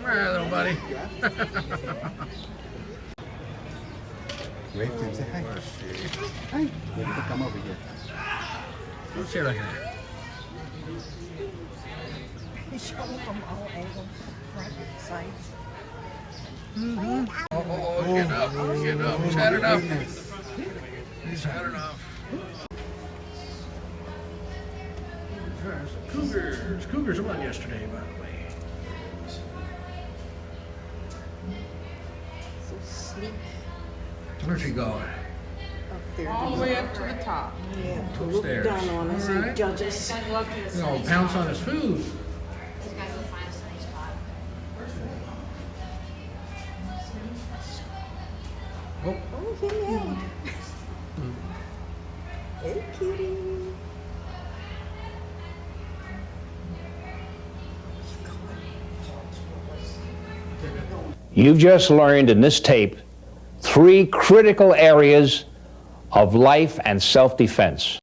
Hi, little buddy. Wave to him, say hi. Where's she? Hi. Maybe to come over here. What's she looking at? Show from all angles, front, sides. Oh, get up, get up. He's had enough. He's had enough. Cougars. Cougars won yesterday, by the way. So sleek Where's she going? up there. All the way up to the top. Yeah, to look Upstairs. down on us All right. and judge us. You know, pounce on his food. Oh, Oh, yeah. Hey, kitty. You've just learned in this tape 3 critical areas of life and self-defense.